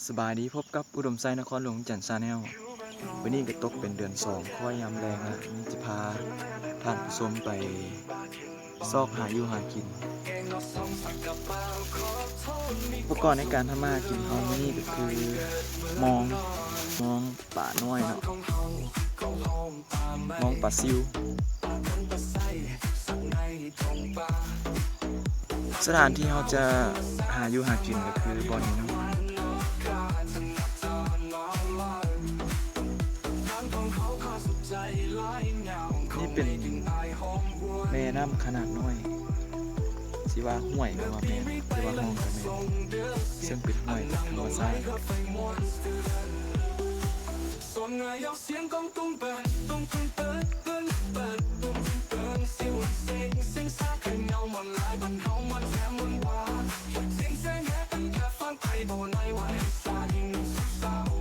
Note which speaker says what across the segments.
Speaker 1: สบายดีพบกับอุดมไซนครหลวงจันทร์ชาแนลวันนี้ก็ตกเป็นเดือน2ค่อยยามแรงนะนี่จะพาท่านผู้ชมไปซอกหาอยู่หากินอุปกรณ์ในการทำมาหากินของนี่ก็คือมองป่าน้อยเนาะมองป่าซิวสถานที่เราจะหาอยู่หากินก็คือบอนนี้เนาะนี่เป็นแม่น้ำขนาดน้อยสิว่าห้วยก็ว่าแม่สิว่าห้องก็แม่ซึ่งเป็นห้วยจากธรรมชาติ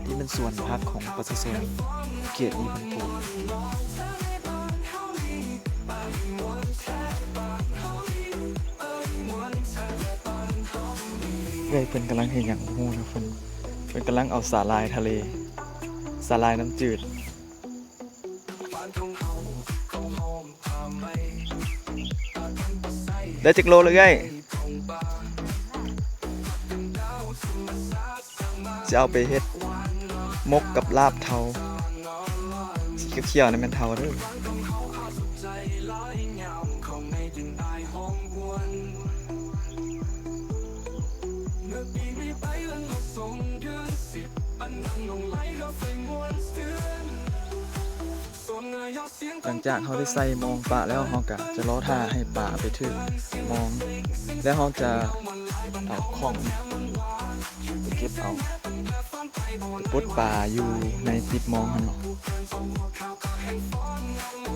Speaker 1: นี่เป็นส่วนพักของประชาชนเขตนี้เป็นตัวเพิ่นกำลังเห็นอย่างหูนะเพิ่นกำลังเอาสาหร่ายทะเลสาหร่ายน้ำจืดได้จักโลเลยไงจะเอาไปเฮ็ดมกกับลาบเทาสีเขียวๆนี่เป็นเทาเด้อหลังจากเขาได้ใส่มองปลาแล้วเขาก็จะล้อท่าให้ปลาไปถึงมองแล้วเขาจะเอาของไปเก็บเอาปลดปลาอยู่ในติดมองเนาะ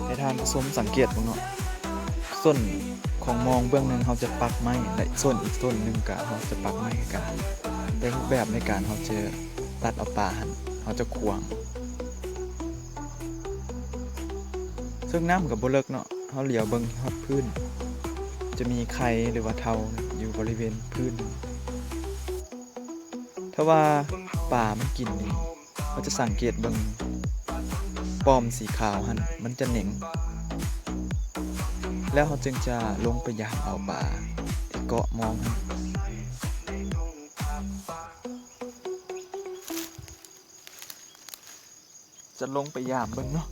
Speaker 1: ให้ท่านผู้ชมสังเกตบ้างเนาะส่วนของมองเบื้องหนึ่งเขาจะปักไม้และส่วนอีกส่วนหนึ่งก็เขาจะปักไม้กันในรูปแบบในการเขาจะตัดเอาปลาเขาจะขวางซึ่งน้ำกับบ่เลิกเนาะเขาเหลียวเบิ่งฮอดพื้นจะมีไข่หรือว่าเทาอยู่บริเวณพื้นถ้าว่าป่ามันกินนี่เขาจะสังเกตเบิ่งปอมสีขาวมันจะเหน่งแล้วเขาจึงจะลงไปยามเอาป่าที่เกาะมองจะลงไปยามเบิ่งเนาะ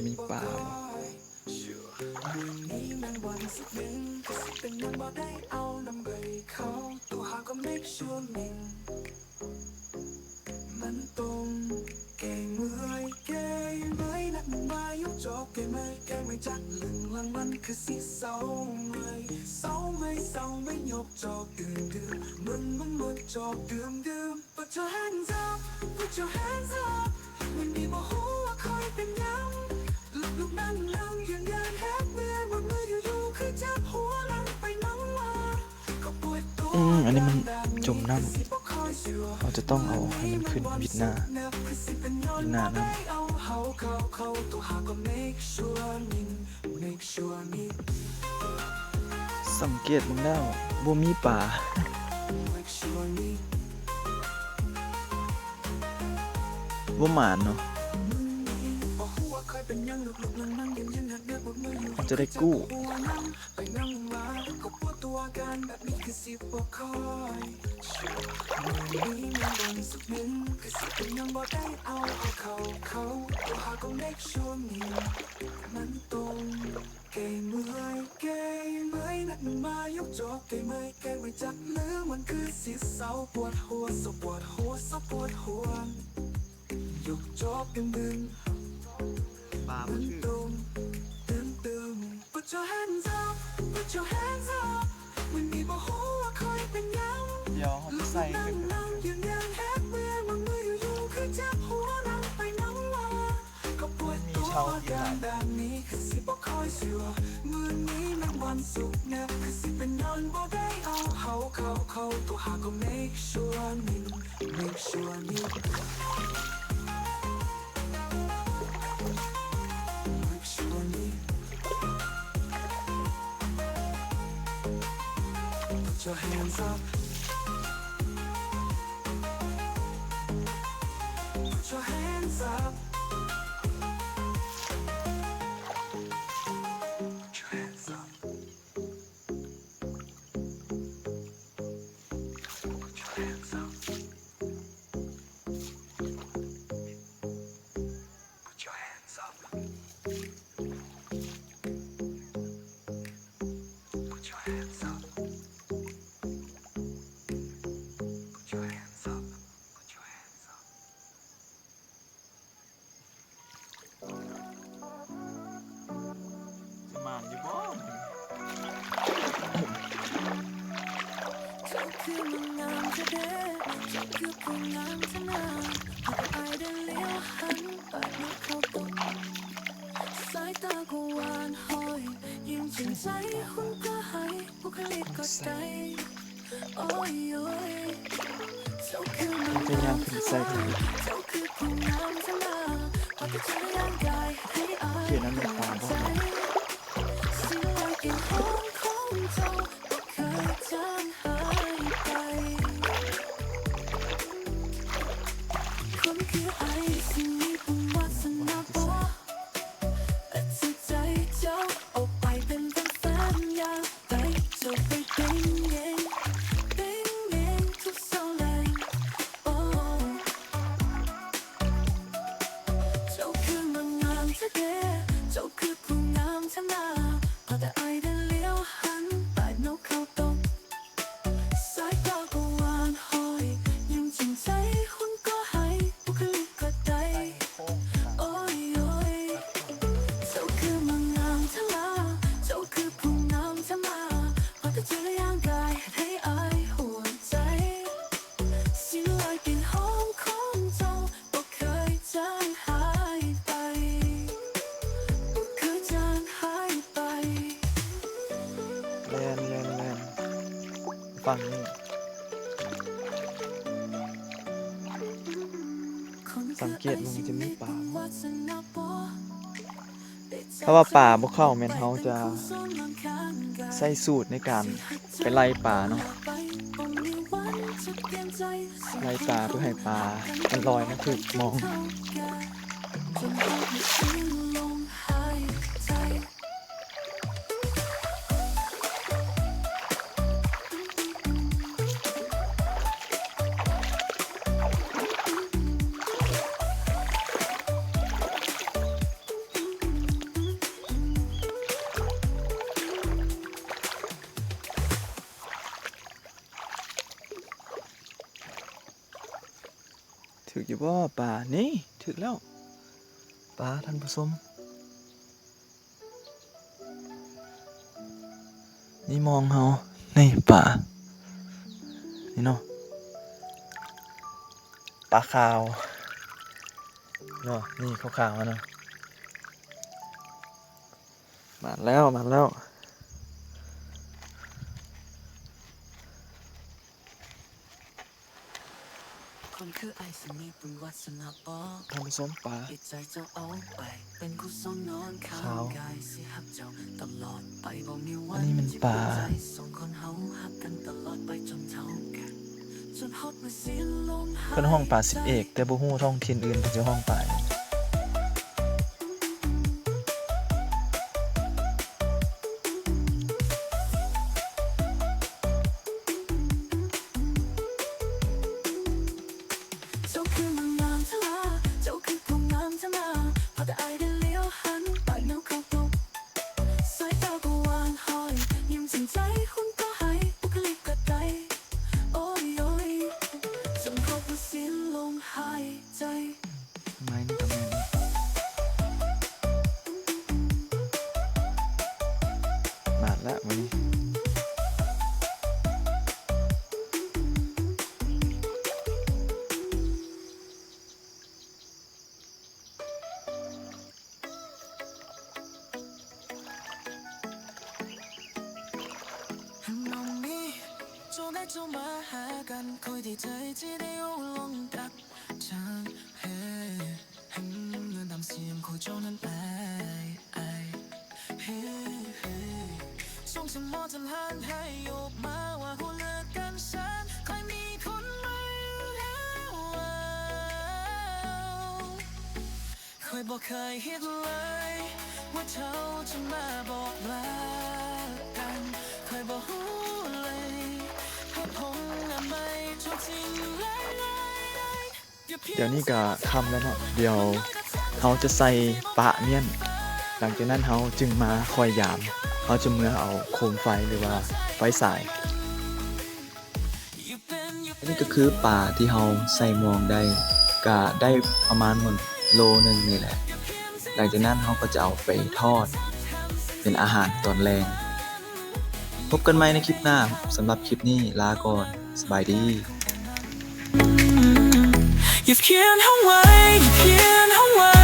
Speaker 1: มีปลาอันนี้มันจมน้ำเราจะต้องเอาให้มันขึ้นวิดหน้าน้ำสังเกตมึงแล้วบ่มีป่าบ่หมานเนาะจะได้กู้ปลามันชื่อเดี๋ยวเขาไปใส่กันมีเช่าที่ไหน
Speaker 2: your hands up. Put your hands up. Put your hands up. Put your hands up. Put your hands up. Put your hands up. Put your hands up. Put your hands up.
Speaker 1: จะมานอยู่บ่
Speaker 2: เจ้าคือมันงามเธอเด้เจ้าคือผู้งามเธอนาหากอายได้เลี้ยวหันปากนักเข้าตกสายตาก็หวานหอยยิ้มจริงใจหุ่นก็ให้บุคลิกก็ใจโอ้ยโอ้ยเจ้าคือมัน
Speaker 1: พยายามขึ้นใส่ถุง
Speaker 2: เจ้าคือผู้งามเธอนาพอจะทำร่างกายให้อาย
Speaker 1: เขียนนั้นเป็นตาบ่
Speaker 2: สิ่งไรกินหอมของเจ้าก็เคยจางหายไป คนคือไอสิ่งนี้ผมวาสนาบ่แต่จิตใจเจ้าเอาไปเป็นแฟนอยากได้เจ้าไปเป็นเองทุกเสาแรงโอ้เจ้าคือมันงามเธอเด้เจ้าคือผู้งามเธอนาพอแต่ไอได้เลี้ยวหันปากนกเข้าตกสายตาก็หวานหอยยิ้มจริงใจหุ่นก็ให้บุคลิกก็ได้โอ้ยโอ้ยเจ้าคือมันงามเธอลาเจ้าคือผู้งามเธอมาพอแต่เจอร่างกายให้อายหัวใจสิ่งไรกลิ่นหอมของเจ้าบ่เคยจางหายไปบ่เคยจางหายไป
Speaker 1: แลนฟังนี่ สังเกตว่ามันจะมีป่า ถ้าว่าป่าบ่เข้าแม่นเฮาจะใส่สูตรในการไปไล่ป่าเนาะไล่ป่าเพื่อให้ป่ามันลอยนะถึกมอง ถึกอยู่บ่ป่านี่ถึกแล้วป่าท่านผู้ชมนี่มองเฮานี่ป่านี่เนาะปลาขาวเนาะนี่ขาวๆเนาะมาแล้ว
Speaker 2: คนคือไอสนิทบุญวัสนาบอก
Speaker 1: ท่านผู้ชมป่า
Speaker 2: จิตใจเจ้าเอาไป เป็นกุศลนอนข้า
Speaker 1: ขาว
Speaker 2: งกายสิหักเจ้าตลอดไปบ่มีวั
Speaker 1: อั
Speaker 2: น
Speaker 1: นนี้มัน
Speaker 2: ที่
Speaker 1: ป่า
Speaker 2: ใจสองคนเฮาหักกันตลอดไปจนเท่ากันจนฮอดมือสิ้นลมหาย
Speaker 1: เพิ่นห้องป่าสิบเอกแต่บ่ฮู้ท้องถิ่นอื่นเพิ่นจะห้องป่า
Speaker 2: เจ้าคือมันงามเธอลาเจ้าคือผู้งามเธอมาพอแต่ไอได้เลี้ยวหันปากน้ำเข้าตกสายตาก็หวานหอยยิ้มจริงใจหุ่นก็ให้บุคลิกก็ได้โอ้ยโอ้ยจนพบว่าสิ้นลมหายใจ
Speaker 1: ไม้นี่ก็แม่นมาแล้วมื้อนี้
Speaker 2: น้องนี้โจได้โจมาหากันคอยที่ใจที่ได้เอาลงดักฉันเฮ้ให้เงินดำเสียงคอยโจนั้นไอเฮ้ส่งฉันมอจันหันให้โยกมาว่าหุ่น อยบอกเคยคิดเลยว่าเขาจะมาบอกลากันเคยบอกหูเลยว่าผมไม่ทุกทิ้งเลย
Speaker 1: เดี๋ยวนี้ก็ค่ำแล้วเนาะเดี๋ยวเขาจะใส่ปะเมียนหลังจากนั้นเขาจึงมาคอยยามเขาจะเมื่อเอาโคมไฟหรือว่าไฟสายอันนี้ก็คือป่าที่เขาใส่มองได้ก็ได้ประมาณโลนึงนี่แหละหลังจากนั้นเขาก็จะเอาไปทอดเป็นอาหารตอนแรงพบกันใหม่ในคลิปหน้าสำหรับคลิปนี้ลาก่อนสบายดี
Speaker 2: อย่าเขียนเอาไว้อย่าเขียนเอาไว้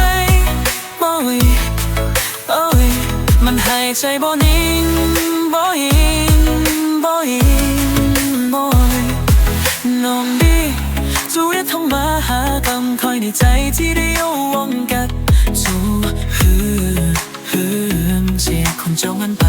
Speaker 2: โอ้ยโอ้ยมันหายใจบ่นิ่งบ่ยิงบ่ยิงบ่ยน้องดีจะเรียกเข้ามาหาคำคอยในใจที่ได้เอาวงกัดจูฮือเสียคนจงอันไป